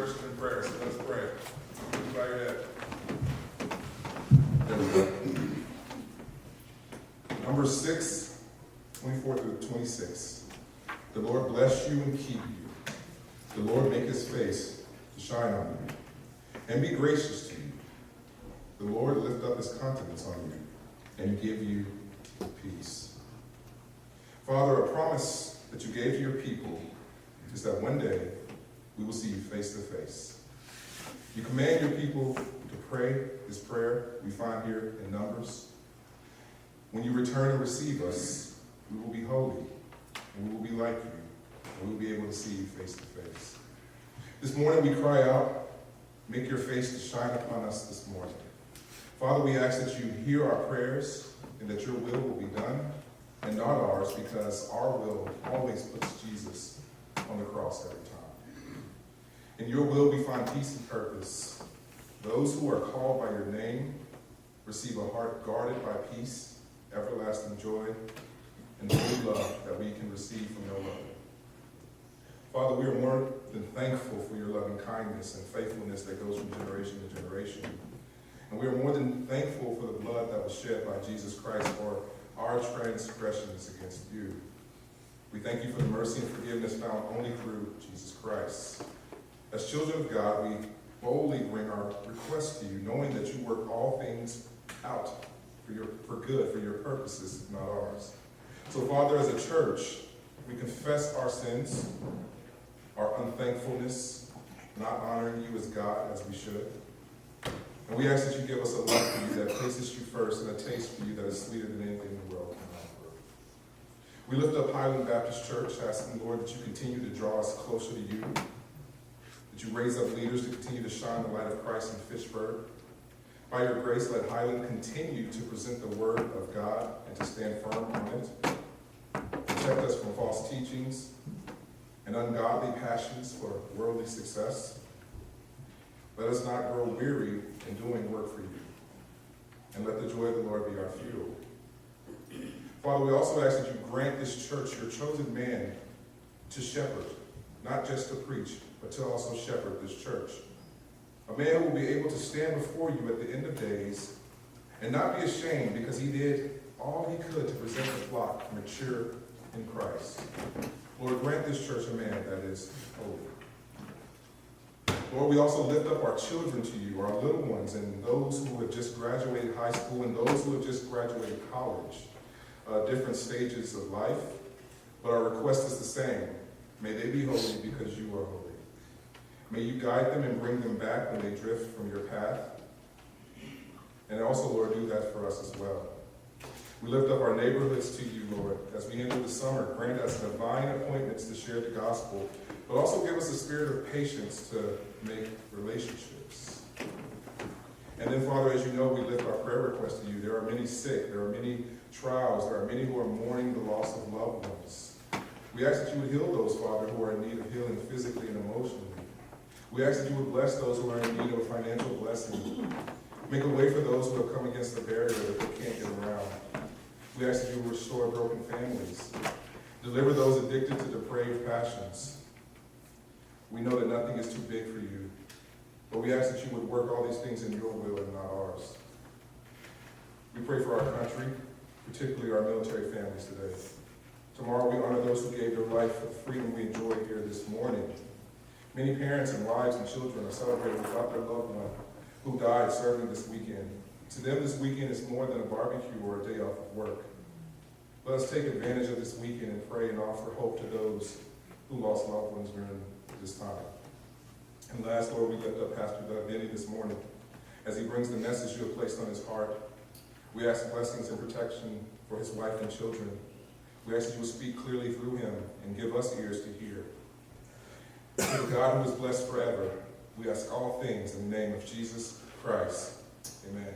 worship and prayer. So let's pray. Bow your head. There we go. Number 6, 24 through 26. The Lord bless you and keep you. The Lord make his face to shine on you and be gracious to you. The Lord lift up his countenance on you and give you peace. Father, a promise that you gave to your people is that one day we will see you face to face. You command your people to pray this prayer we find here in Numbers. When you return and receive us, we will be holy, and we will be like you, and we will be able to see you face to face. This morning we cry out, make your face to shine upon us this morning. Father, we ask that you hear our prayers and that your will be done and not ours, because our will always puts Jesus on the cross every time. In your will we find peace and purpose. Those who are called by your name receive a heart guarded by peace, everlasting joy, and the new love that we can receive from no other. Father, we are more than thankful for your loving kindness and faithfulness that goes from generation to generation. And we are more than thankful for the blood that was shed by Jesus Christ for our transgressions against you. We thank you for the mercy and forgiveness found only through Jesus Christ. As children of God, we boldly bring our requests to you, knowing that you work all things out for good, for your purposes, not ours. So, Father, as a church, we confess our sins, our unthankfulness, not honoring you as God as we should. And we ask that you give us a love for you that places you first and a taste for you that is sweeter than anything in the world can offer. We lift up Highland Baptist Church, asking, Lord, that you continue to draw us closer to you, that you raise up leaders to continue to shine the light of Christ in Fitchburg. By your grace, let Highland continue to present the word of God and to stand firm on it. Protect us from false teachings and ungodly passions for worldly success. Let us not grow weary in doing work for you. And let the joy of the Lord be our fuel. Father, we also ask that you grant this church, your chosen man, to shepherd, not just to preach, but to also shepherd this church. A man who will be able to stand before you at the end of days and not be ashamed because he did all he could to present the flock mature in Christ. Lord, grant this church a man that is holy. Lord, we also lift up our children to you, our little ones, and those who have just graduated high school and those who have just graduated college, different stages of life. But our request is the same. May they be holy because you are holy. May you guide them and bring them back when they drift from your path. And also, Lord, do that for us as well. We lift up our neighborhoods to you, Lord, as we enter the summer. Grant us divine appointments to share the gospel, but also give us a spirit of patience to make relationships. And then, Father, as you know, we lift our prayer requests to you. There are many sick. There are many trials. There are many who are mourning the loss of loved ones. We ask that you would heal those, Father, who are in need of healing physically and emotionally. We ask that you would bless those who are in need of a financial blessing. Make a way for those who have come against the barrier that they can't get around. We ask that you would restore broken families. Deliver those addicted to depraved passions. We know that nothing is too big for you, but we ask that you would work all these things in your will and not ours. We pray for our country, particularly our military families today. Tomorrow we honor those who gave their life for the freedom we enjoy here this morning. Many parents and wives and children are celebrating without their loved one who died serving this weekend. To them, this weekend is more than a barbecue or a day off of work. Let us take advantage of this weekend and pray and offer hope to those who lost loved ones during this time. And last, Lord, we lift up Pastor Denny this morning as he brings the message you have placed on his heart. We ask blessings and protection for his wife and children. We ask that you will speak clearly through him and give us ears to hear. To the God who is blessed forever, we ask all things in the name of Jesus Christ. Amen.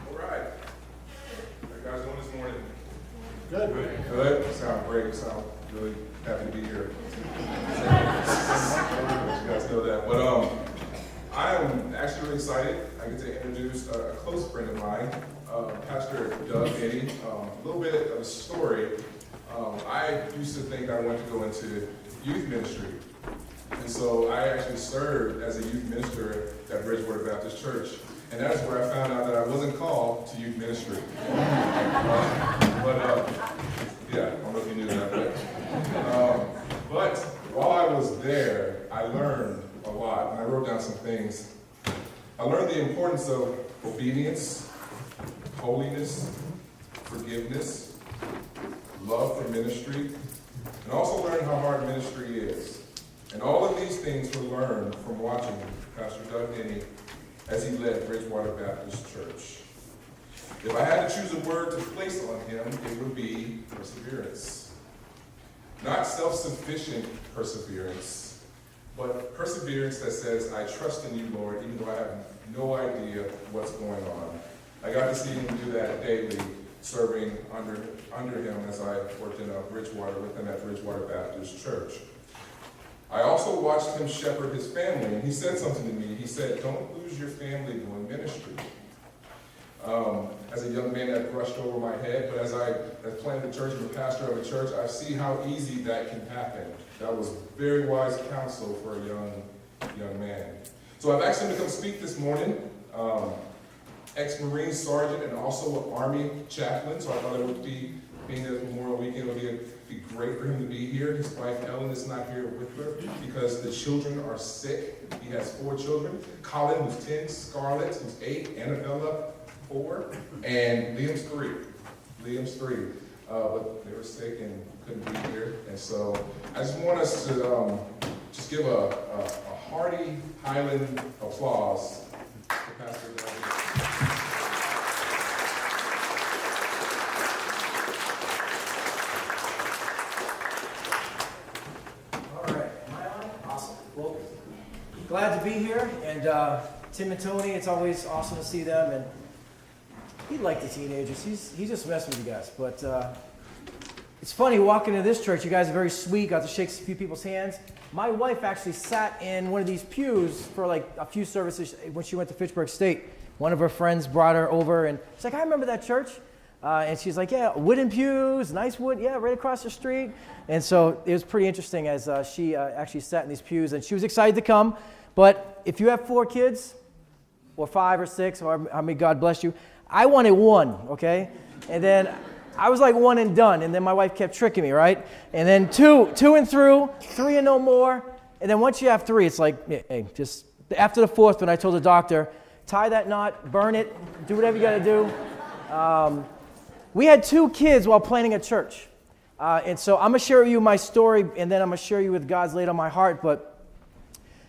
All right. How you guys doing this morning? Good. Good? Sound great. You sound really happy to be here. You guys know that. But I am actually really excited. I get to introduce a close friend of mine, Pastor Doug Denny. A little bit of a story. I used to think I wanted to go into youth ministry. And so I actually served as a youth minister at Bridgewater Baptist Church. And that's where I found out that I wasn't called to youth ministry. Yeah, I don't know if you knew that. But while I was there, I learned a lot. And I wrote down some things. I learned the importance of obedience, holiness, forgiveness, love for ministry, and also learned how hard ministry is. And all of these things were learned from watching Pastor Doug Denny as he led Bridgewater Baptist Church. If I had to choose a word to place on him, it would be perseverance. Not self-sufficient perseverance, but perseverance that says, I trust in you, Lord, even though I have no idea what's going on. I got to see him do that daily, serving under him as I worked in Bridgewater with him at Bridgewater Baptist Church. I also watched him shepherd his family, and he said something to me. He said, don't lose your family doing ministry. As a young man, that brushed over my head, but as I planted a church and a pastor of a church, I see how easy that can happen. That was very wise counsel for a young man. So I've asked him to come speak this morning. Ex-Marine sergeant and also an Army chaplain, so I thought it would be, being that Memorial Weekend, it would be great for him to be here. His wife Ellen is not here with her because the children are sick. He has 4 children. Colin, who's 10, Scarlett, who's 8, Annabella, 4, and Liam's 3. But they were sick and couldn't be here. And so I just want us to just give a hearty Highland applause for Pastor Doug. Glad to be here, and Tim and Tony, it's always awesome to see them, and he liked the teenagers. He's just messing with you guys, but it's funny walking into this church. You guys are very sweet, got to shake a few people's hands. My wife actually sat in one of these pews for like a few services when she went to Fitchburg State. One of her friends brought her over, and she's like, I remember that church. And she's like, yeah, wooden pews, nice wood, yeah, right across the street. And so it was pretty interesting as she actually sat in these pews, and she was excited to come. But if you have 4 kids, or 5 or 6, or how many God bless you, I wanted 1, okay? And then I was like 1 and done, and then my wife kept tricking me, right? And then 2 and through, 3 and no more. And then once you have 3, it's like, hey, just after the 4th, when I told the doctor, tie that knot, burn it, do whatever you got to do. We had 2 kids while planning a church. And so I'm going to share with you my story, and then I'm going to share you with God's laid on my heart. But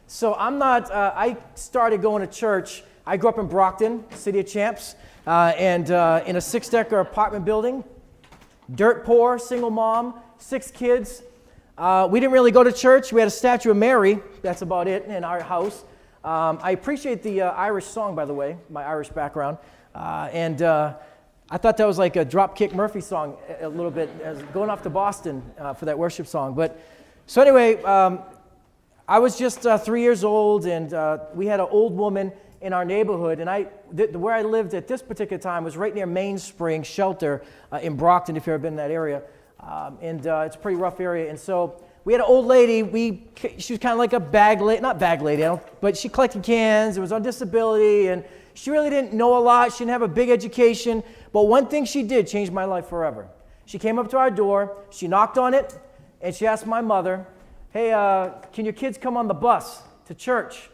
so I started going to church. I grew up in Brockton, City of Champs, and in a 6-decker apartment building. Dirt poor, single mom, 6 kids. We didn't really go to church. We had a statue of Mary. That's about it in our house. I appreciate the Irish song, by the way, my Irish background. And I thought that was like a Dropkick Murphy song a little bit, as going off to Boston for that worship song. But so anyway, I was just 3 years old, and we had an old woman in our neighborhood, and where I lived at this particular time was right near Mainspring Shelter in Brockton, if you've ever been in that area. It's a pretty rough area. And so we had an old lady. She was kind of like a bag lady, not bag lady, but she collected cans. It was on disability, and she really didn't know a lot. She didn't have a big education. But one thing she did changed my life forever. She came up to our door, she knocked on it, and she asked my mother, hey, can your kids come on the bus to church?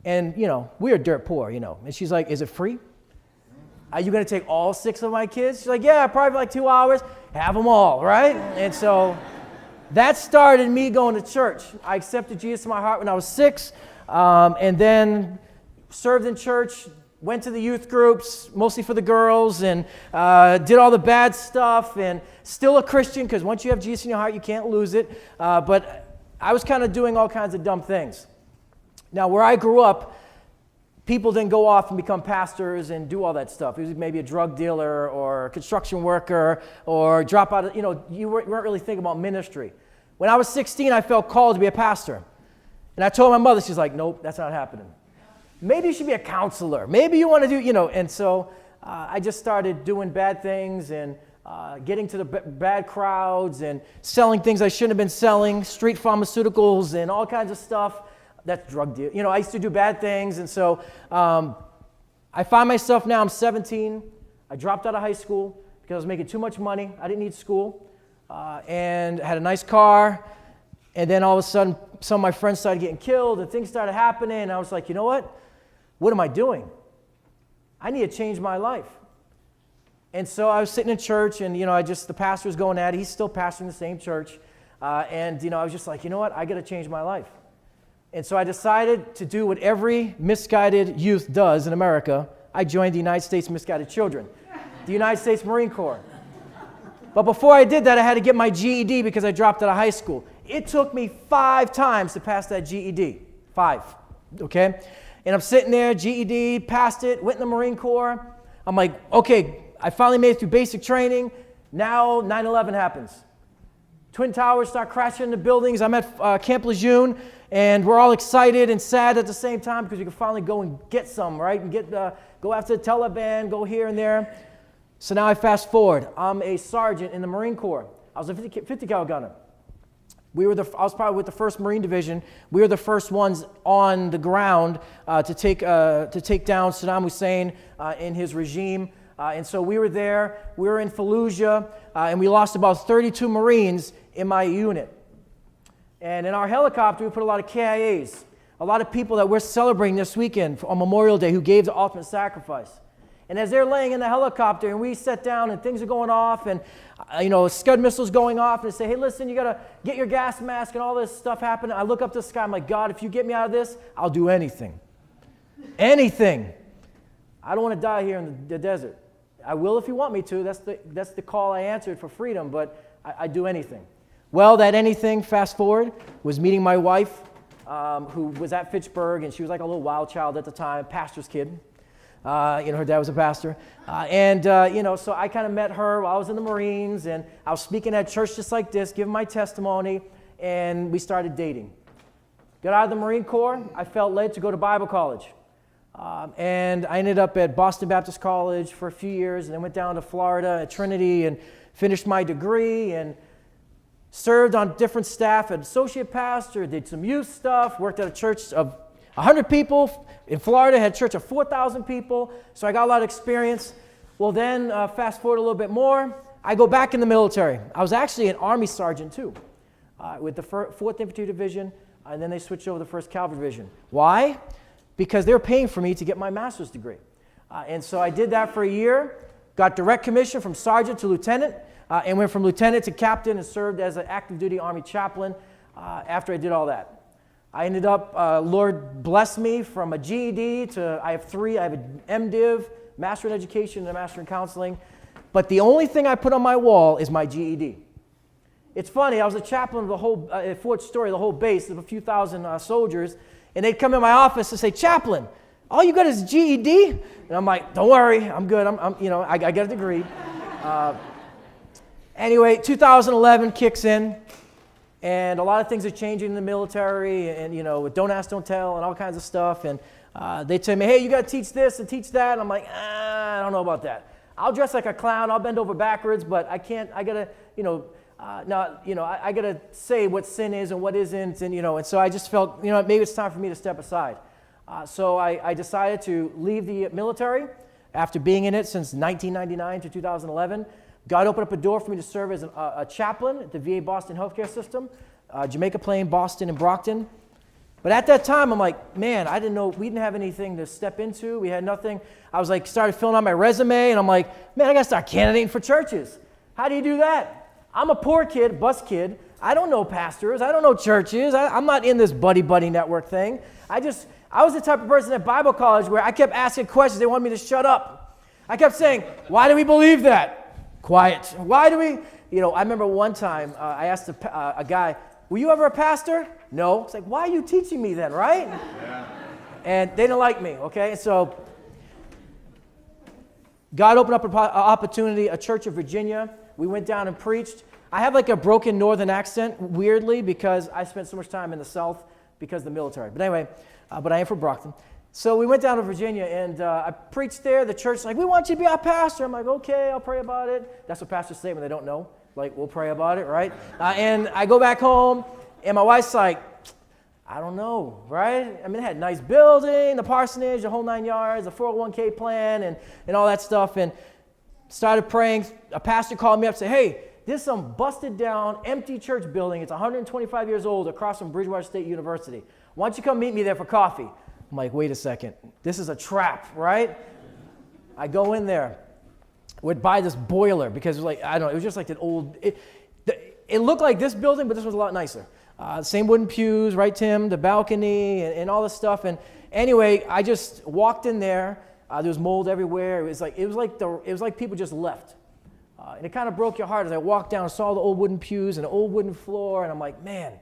And, we are dirt poor, And she's like, is it free? Are you going to take all 6 of my kids? She's like, yeah, probably like 2 hours. Have them all, right? And so that started me going to church. I accepted Jesus in my heart when I was 6, and then served in church, went to the youth groups, mostly for the girls, and did all the bad stuff, and still a Christian, because once you have Jesus in your heart, you can't lose it. But I was kind of doing all kinds of dumb things. Now, where I grew up, people didn't go off and become pastors and do all that stuff. It was maybe a drug dealer or a construction worker or drop out of, you weren't really thinking about ministry. When I was 16, I felt called to be a pastor. And I told my mother, she's like, nope, that's not happening. maybe you should be a counselor. Maybe you want to do, and so I just started doing bad things and getting to the bad crowds and selling things I shouldn't have been selling, street pharmaceuticals and all kinds of stuff. That's drug deal. I used to do bad things, and so I find myself now, I'm 17. I dropped out of high school because I was making too much money. I didn't need school, and I had a nice car. And then all of a sudden, some of my friends started getting killed, and things started happening. And I was like, you know what? What am I doing? I need to change my life. And so I was sitting in church, and the pastor was going at it. He's still pastoring the same church, and I was just like, you know what? I got to change my life. And so I decided to do what every misguided youth does in America. I joined the United States Misguided Children, the United States Marine Corps. But before I did that, I had to get my GED because I dropped out of high school. It took me 5 times to pass that GED. 5, okay? And I'm sitting there, GED, passed it, went in the Marine Corps. I'm like, okay, I finally made it through basic training. Now 9/11 happens. Twin Towers start crashing into buildings. I'm at Camp Lejeune, and we're all excited and sad at the same time because we can finally go and get some, right? And go after the Taliban, go here and there. So now I fast forward. I'm a sergeant in the Marine Corps. I was a 50 cal gunner. I was probably with the 1st Marine Division. We were the first ones on the ground to take down Saddam Hussein in his regime. And so we were there. We were in Fallujah, and we lost about 32 Marines in my unit. And in our helicopter, we put a lot of KIAs, a lot of people that we're celebrating this weekend on Memorial Day who gave the ultimate sacrifice. And as they're laying in the helicopter and we sat down and things are going off and, Scud missiles going off and they say, hey, listen, you got to get your gas mask and all this stuff happening. I look up to the sky. I'm like, God, if you get me out of this, I'll do anything. Anything. I don't want to die here in the desert. I will if you want me to. That's the call I answered for freedom, but I'd do anything. Well, that anything, fast forward, was meeting my wife, who was at Fitchburg, and she was like a little wild child at the time, pastor's kid. Her dad was a pastor. So I kind of met her while I was in the Marines, and I was speaking at church just like this, giving my testimony, and we started dating. Got out of the Marine Corps. I felt led to go to Bible college. And I ended up at Boston Baptist College for a few years, and then went down to Florida at Trinity and finished my degree and served on different staff as associate pastor, did some youth stuff, worked at a church of 100 people. In Florida, had a church of 4,000 people, so I got a lot of experience. Well, then, fast forward a little bit more, I go back in the military. I was actually an Army sergeant, too, with the 4th Infantry Division, and then they switched over to the 1st Cavalry Division. Why? Because they were paying for me to get my master's degree. And so I did that for a year, got direct commission from sergeant to lieutenant, and went from lieutenant to captain and served as an active duty Army chaplain after I did all that. I ended up, Lord blessed me from a GED to, I have 3, I have an MDiv, Master in Education and a Master in Counseling, but the only thing I put on my wall is my GED. It's funny, I was a chaplain of the whole, Fort Story, the whole base of a few thousand soldiers, and they'd come in my office and say, Chaplain, all you got is GED? And I'm like, don't worry, I'm good, I got a degree. Anyway, 2011 kicks in. And a lot of things are changing in the military and, with don't ask, don't tell and all kinds of stuff. And they tell me, hey, you got to teach this and teach that. And I'm like, I don't know about that. I'll dress like a clown. I'll bend over backwards, but I can't, I got to, I got to say what sin is and what isn't. And so I just felt, maybe it's time for me to step aside. So I decided to leave the military after being in it since 1999 to 2011. God opened up a door for me to serve as a chaplain at the VA Boston healthcare system, Jamaica Plain, Boston, and Brockton. But at that time, I'm like, man, I didn't know, we didn't have anything to step into. We had nothing. I was like, started filling out my resume, and I'm like, man, I got to start candidating for churches. How do you do that? I'm a poor kid, bus kid. I don't know pastors. I don't know churches. I'm not in this buddy network thing. I was the type of person at Bible college where I kept asking questions. They wanted me to shut up. I kept saying, why do we believe that? Quiet. Why do we, I remember one time I asked a guy, were you ever a pastor? No. It's like, why are you teaching me then, right? Yeah. And they didn't like me, okay? So God opened up an opportunity, a church in Virginia. We went down and preached. I have like a broken northern accent, weirdly, because I spent so much time in the South because of the military. But anyway, but I am from Brockton. So we went down to Virginia, and I preached there. The church's like, we want you to be our pastor. I'm like, okay, I'll pray about it. That's what pastors say when they don't know. Like, we'll pray about it, right? And I go back home, and my wife's like, I don't know, right? I mean, it had a nice building, the parsonage, the whole 9 yards, the 401k plan, and all that stuff. And started praying. A pastor called me up and said, hey, there's some busted down, empty church building. It's 125 years old across from Bridgewater State University. Why don't you come meet me there for coffee? I'm like, wait a second. This is a trap, right? I go in there. Would buy this boiler because it was like, I don't know, it was just like an old, it looked like this building, but this was a lot nicer. Same wooden pews, right, Tim? The balcony and all this stuff. And anyway, I just walked in there. There was mold everywhere. It was like people just left. And it kind of broke your heart as I walked down and saw the old wooden pews and the old wooden floor. And I'm like, man,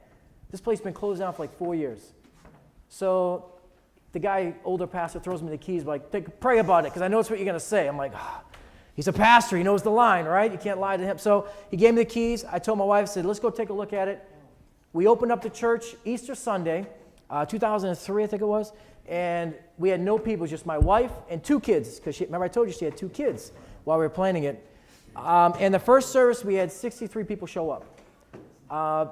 this place has been closed down for like 4 years. So the guy, older pastor, throws me the keys, like, pray about it, because I know it's what you're going to say. I'm like, he's a pastor. He knows the line, right? You can't lie to him. So he gave me the keys. I told my wife, I said, let's go take a look at it. We opened up the church Easter Sunday, 2003, I think it was, and we had no people, just my wife and 2 kids, because remember I told you she had 2 kids while we were planning it. And the first service, we had 63 people show up.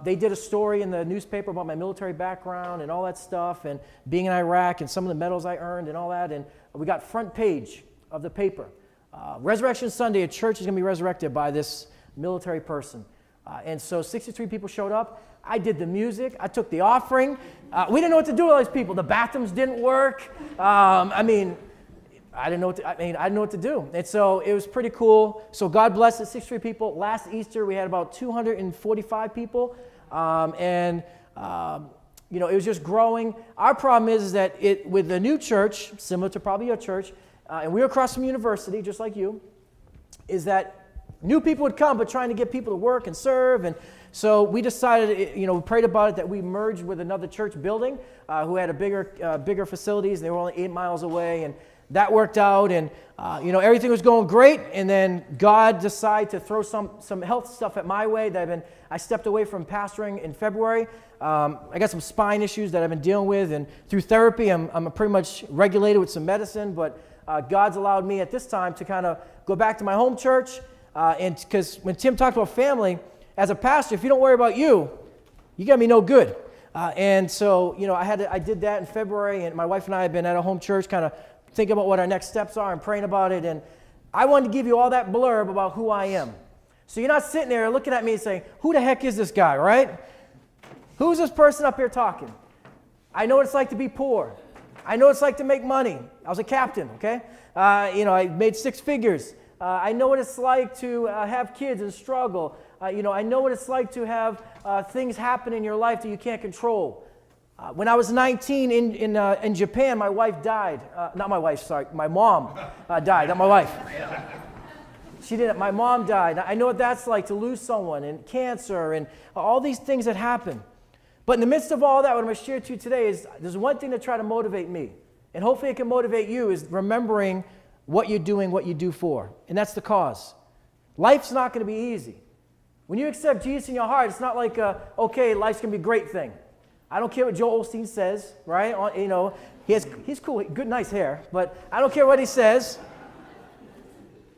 They did a story in the newspaper about my military background and all that stuff, and being in Iraq and some of the medals I earned and all that, and we got front page of the paper. Resurrection Sunday, a church is going to be resurrected by this military person. And so 63 people showed up. I did the music. I took the offering. We didn't know what to do with all these people. The bathrooms didn't work. I didn't know what to do. And so it was pretty cool. So God blessed it, 63 people. Last Easter, we had about 245 people. It was just growing. Our problem is that with the new church, similar to probably your church, and we were across from university, just like you, is that new people would come, but trying to get people to work and serve. And so we decided, we prayed about it, that we merged with another church building who had a bigger facilities. They were only 8 miles away, and that worked out. And, everything was going great. And then God decided to throw some health stuff at my way I stepped away from pastoring in February. I got some spine issues that I've been dealing with. And through therapy, I'm pretty much regulated with some medicine. But God's allowed me at this time to kind of go back to my home church. And because when Tim talked about family, as a pastor, if you don't worry about you got to be no good. And so, I did that in February, and my wife and I have been at a home church kind of thinking about what our next steps are and praying about it. And I wanted to give you all that blurb about who I am. So you're not sitting there looking at me and saying, who the heck is this guy, right? Who's this person up here talking? I know what it's like to be poor. I know what it's like to make money. I was a captain, okay? I made 6 figures. I know what it's like to have kids and struggle. I know what it's like to have things happen in your life that you can't control. When I was 19 in Japan, my wife died. My mom died, not my wife. She didn't. My mom died. I know what that's like to lose someone, and cancer, and all these things that happen. But in the midst of all that, what I'm going to share to you today is there's one thing to try to motivate me, and hopefully it can motivate you, is remembering what you're doing, what you do for, and that's the cause. Life's not going to be easy. When you accept Jesus in your heart, it's not like, okay, life's going to be a great thing. I don't care what Joel Osteen says, right? He's cool, good, nice hair, but I don't care what he says.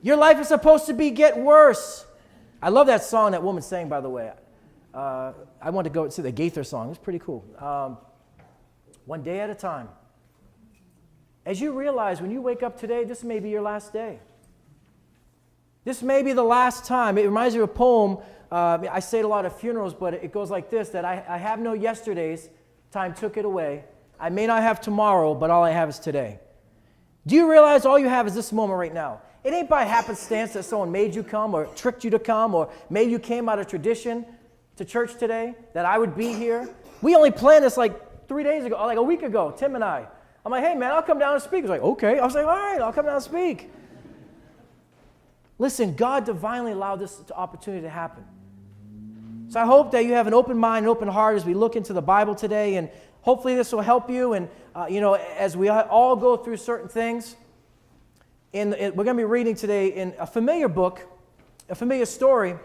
Your life is supposed to get worse. I love that song that woman sang, by the way. I want to go see the Gaither song. It's pretty cool. One day at a time. As you realize when you wake up today, this may be your last day. This may be the last time. It reminds me of a poem. I say it a lot at funerals, but it goes like this, that I have no yesterdays, time took it away. I may not have tomorrow, but all I have is today. Do you realize all you have is this moment right now? It ain't by happenstance that someone made you come or tricked you to come, or maybe you came out of tradition to church today, that I would be here. We only planned this like 3 days ago, like a week ago, Tim and I. I'm like, hey man, I'll come down and speak. He's like, okay. I was like, all right, I'll come down and speak. Listen, God divinely allowed this opportunity to happen. So I hope that you have an open mind and open heart as we look into the Bible today, and hopefully this will help you. And, as we all go through certain things, we're going to be reading today in a familiar book, a familiar story.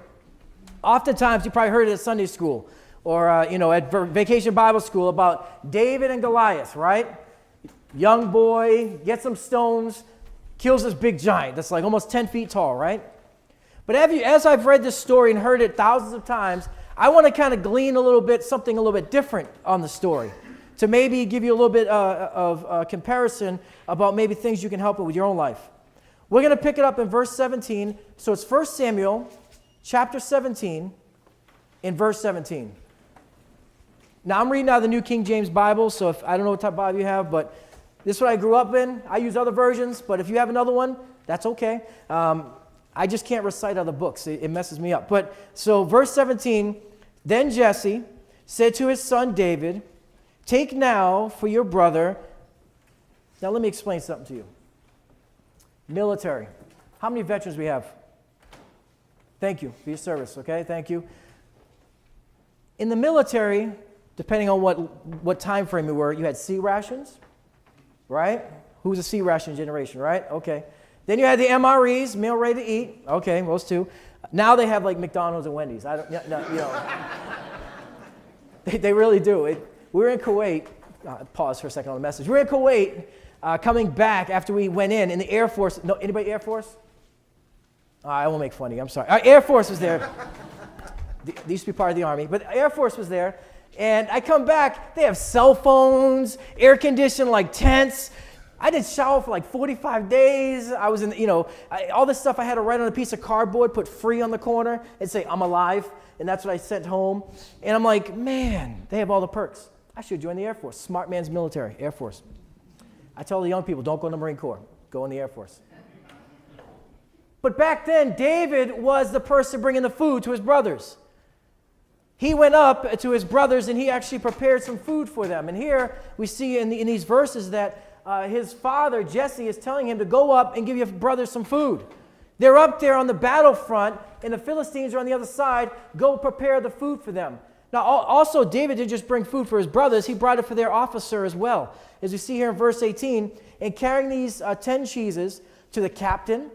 Oftentimes, you probably heard it at Sunday school or, at Vacation Bible School about David and Goliath, right? young boy, gets some stones, kills this big giant that's like almost 10 feet tall, right? But as I've read this story and heard it thousands of times, I want to kind of glean a little bit, something a little bit different on the story, to maybe give you a little bit of comparison about maybe things you can help with your own life. We're going to pick it up in verse 17. So it's 1 Samuel chapter 17 in verse 17. Now I'm reading out of the New King James Bible, so I don't know what type of Bible you have, but this is what I grew up in. I use other versions, but if you have another one, that's okay. I just can't recite other books. It messes me up. But so verse 17, then Jesse said to his son David, take now for your brother. Now let me explain something to you. Military. How many veterans we have? Thank you for your service, okay? Thank you. In the military, depending on what time frame you were, you had C rations, right? Who was a C ration generation, right? Okay. Then you had the MREs, meal ready to eat. Okay, those two. Now they have like McDonald's and Wendy's. They really do. We were in Kuwait. Pause for a second on the message. We were in Kuwait coming back after we went in the Air Force. No, anybody Air Force? I won't make fun of you. I'm sorry. Air Force was there. They used to be part of the Army, but Air Force was there. And I come back. They have cell phones, air conditioned like tents. I didn't shower for like 45 days. I was in, all this stuff I had to write on a piece of cardboard, put free on the corner, and say, I'm alive. And that's what I sent home. And I'm like, man, they have all the perks. I should join the Air Force. Smart man's military, Air Force. I tell the young people, don't go in the Marine Corps. Go in the Air Force. But back then, David was the person bringing the food to his brothers. He went up to his brothers and he actually prepared some food for them. And here we see in these verses that his father, Jesse, is telling him to go up and give your brothers some food. They're up there on the battlefront, and the Philistines are on the other side. Go prepare the food for them. Now, also, David didn't just bring food for his brothers. He brought it for their officer as well. As we see here in verse 18, and carrying these 10 cheeses to the captain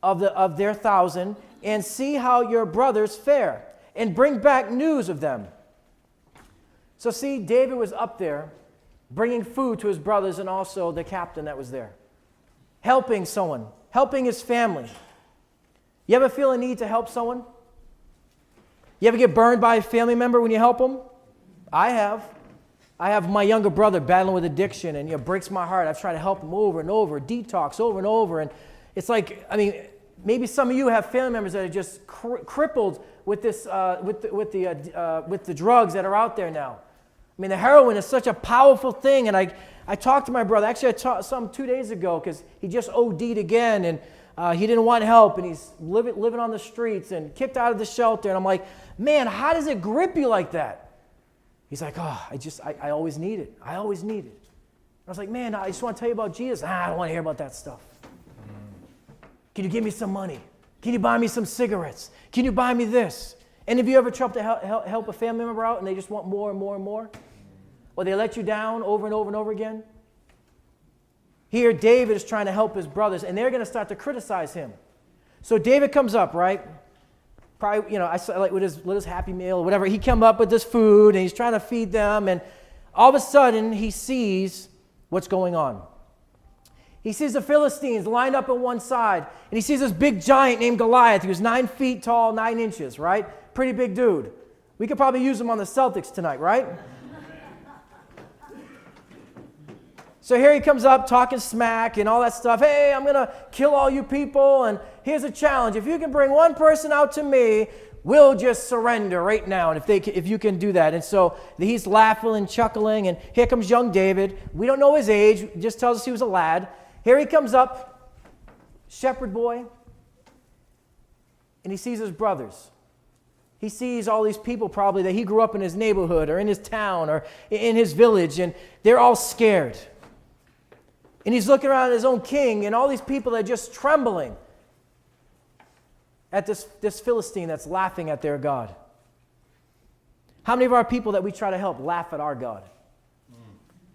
of their 1,000, and see how your brothers fare, and bring back news of them. So see, David was up there, bringing food to his brothers and also the captain that was there. Helping someone, helping his family. You ever feel a need to help someone? You ever get burned by a family member when you help them? I have. I have my younger brother battling with addiction, and it breaks my heart. I've tried to help him over and over, detox over and over, and it's like, maybe some of you have family members that are just crippled with this, with the drugs that are out there now. The heroin is such a powerful thing, and I talked to my brother. Actually, I talked some 2 days ago because he just OD'd again, and he didn't want help, and he's living on the streets and kicked out of the shelter. And I'm like, man, how does it grip you like that? He's like, I always need it. I always need it. I was like, man, I just want to tell you about Jesus. I don't want to hear about that stuff. Can you give me some money? Can you buy me some cigarettes? Can you buy me this? And have you ever tried to help a family member out and they just want more and more and more? Or they let you down over and over and over again? Here, David is trying to help his brothers, and they're going to start to criticize him. So David comes up, right? Probably, with his Happy Meal or whatever. He comes up with this food, and he's trying to feed them, and all of a sudden, he sees what's going on. He sees the Philistines lined up on one side, and he sees this big giant named Goliath. He was 9 feet tall, 9 inches, right? Pretty big dude. We could probably use him on the Celtics tonight, right? So here he comes up talking smack and all that stuff. Hey, I'm going to kill all you people, and here's a challenge. If you can bring one person out to me, we'll just surrender right now, and if you can do that. And so he's laughing and chuckling, and here comes young David. We don't know his age. It just tells us he was a lad. Here he comes up, shepherd boy, and he sees his brothers. He sees all these people probably that he grew up in his neighborhood or in his town or in his village, and they're all scared. And he's looking around at his own king, and all these people are just trembling at this Philistine that's laughing at their God. How many of our people that we try to help laugh at our God?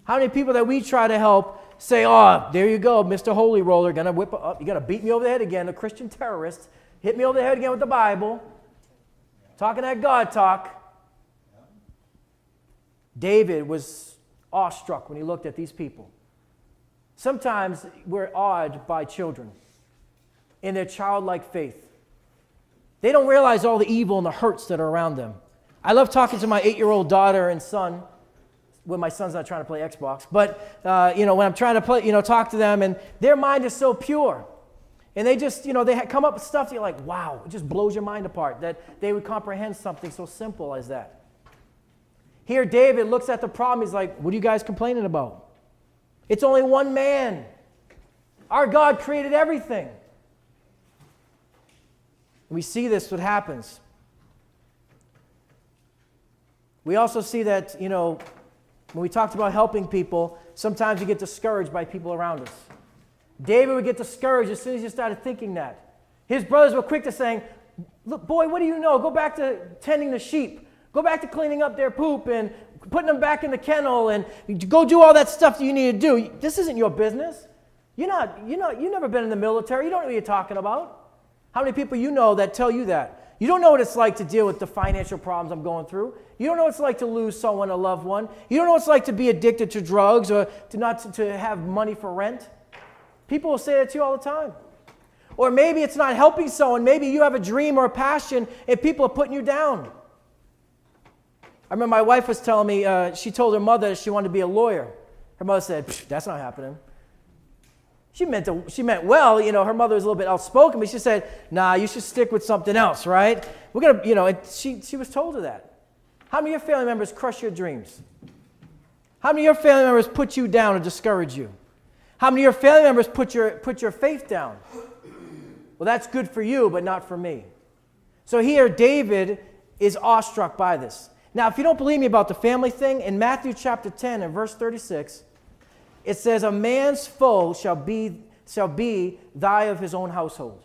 How many people that we try to help say, oh, there you go, Mr. Holy Roller, gonna whip up, you're going to beat me over the head again, a Christian terrorist, hit me over the head again with the Bible, talking that God talk. David was awestruck when he looked at these people. Sometimes we're awed by children in their childlike faith. They don't realize all the evil and the hurts that are around them. I love talking to my 8-year-old daughter and son when my son's not trying to play Xbox. But, when I'm trying to play, talk to them, and their mind is so pure. And they just, they come up with stuff that you're like, wow, it just blows your mind apart that they would comprehend something so simple as that. Here, David looks at the problem. He's like, what are you guys complaining about? It's only one man. Our God created everything. We see this, what happens. We also see that, when we talked about helping people, sometimes you get discouraged by people around us. David would get discouraged as soon as he started thinking that. His brothers were quick to saying, look, boy, what do you know? Go back to tending the sheep. Go back to cleaning up their poop and putting them back in the kennel and go do all that stuff that you need to do. This isn't your business. You've never been in the military. You don't know what you're talking about. How many people you know that tell you that? You don't know what it's like to deal with the financial problems I'm going through. You don't know what it's like to lose someone, a loved one. You don't know what it's like to be addicted to drugs or to have money for rent. People will say that to you all the time. Or maybe it's not helping someone. Maybe you have a dream or a passion and people are putting you down. I remember my wife was telling me, she told her mother she wanted to be a lawyer. Her mother said, that's not happening. She meant well, her mother was a little bit outspoken, but she said, nah, you should stick with something else, right? We're going to, and she was told her that. How many of your family members crush your dreams? How many of your family members put you down or discourage you? How many of your family members put your faith down? Well, that's good for you, but not for me. So here, David is awestruck by this. Now, if you don't believe me about the family thing, in Matthew chapter 10 and verse 36, it says, a man's foe shall be thy of his own household.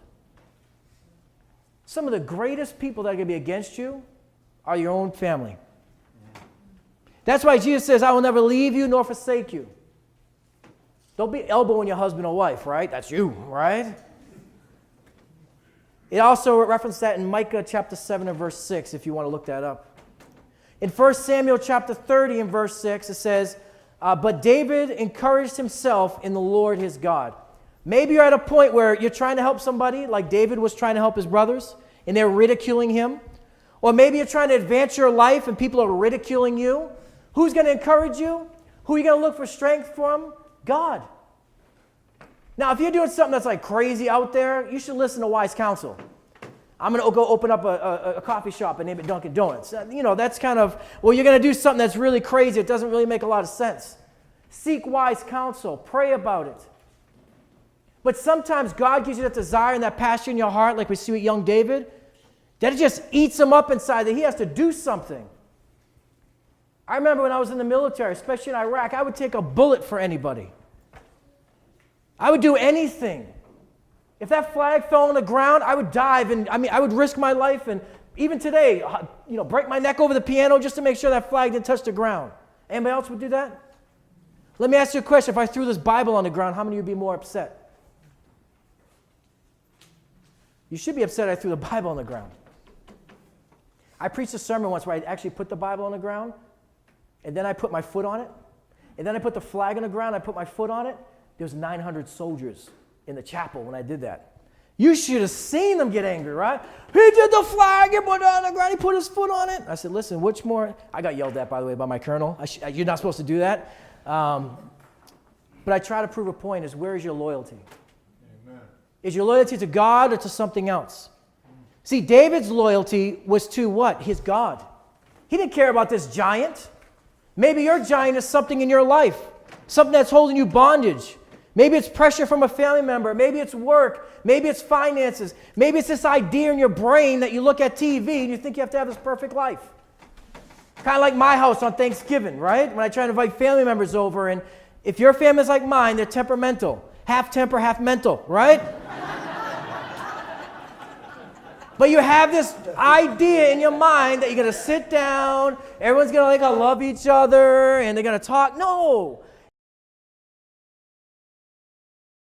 Some of the greatest people that are going to be against you are your own family. That's why Jesus says, I will never leave you nor forsake you. Don't be elbowing your husband or wife, right? That's you, right? It also references that in Micah chapter 7 and verse 6, if you want to look that up. In 1 Samuel chapter 30 and verse 6, it says, but David encouraged himself in the Lord his God. Maybe you're at a point where you're trying to help somebody, like David was trying to help his brothers, and they're ridiculing him. Or maybe you're trying to advance your life and people are ridiculing you. Who's going to encourage you? Who are you going to look for strength from? God. Now, if you're doing something that's like crazy out there, you should listen to wise counsel. I'm going to go open up a coffee shop and name it Dunkin' Donuts. That's kind of, well, you're going to do something that's really crazy. It doesn't really make a lot of sense. Seek wise counsel. Pray about it. But sometimes God gives you that desire and that passion in your heart, like we see with young David, that it just eats him up inside, that he has to do something. I remember when I was in the military, especially in Iraq, I would take a bullet for anybody. I would do anything. If that flag fell on the ground, I would dive, and I would risk my life, and even today, break my neck over the piano just to make sure that flag didn't touch the ground. Anybody else would do that? Let me ask you a question. If I threw this Bible on the ground, how many of you would be more upset? You should be upset I threw the Bible on the ground. I preached a sermon once where I actually put the Bible on the ground, and then I put my foot on it, and then I put the flag on the ground, I put my foot on it. There was 900 soldiers in the chapel when I did that. You should have seen them get angry, right? He did the flag, he put it on the ground, he put his foot on it. I said, listen, which more? I got yelled at, by the way, by my colonel. You're not supposed to do that. But I try to prove a point is, where is your loyalty? Amen. Is your loyalty to God or to something else? See, David's loyalty was to what? His God. He didn't care about this giant. Maybe your giant is something in your life, something that's holding you bondage. Maybe it's pressure from a family member. Maybe it's work. Maybe it's finances. Maybe it's this idea in your brain that you look at TV and you think you have to have this perfect life. Kind of like my house on Thanksgiving, right? When I try to invite family members over, and if your family's like mine, they're temperamental. Half temper, half mental, right? But you have this idea in your mind that you're going to sit down, everyone's going to love each other, and they're going to talk. No.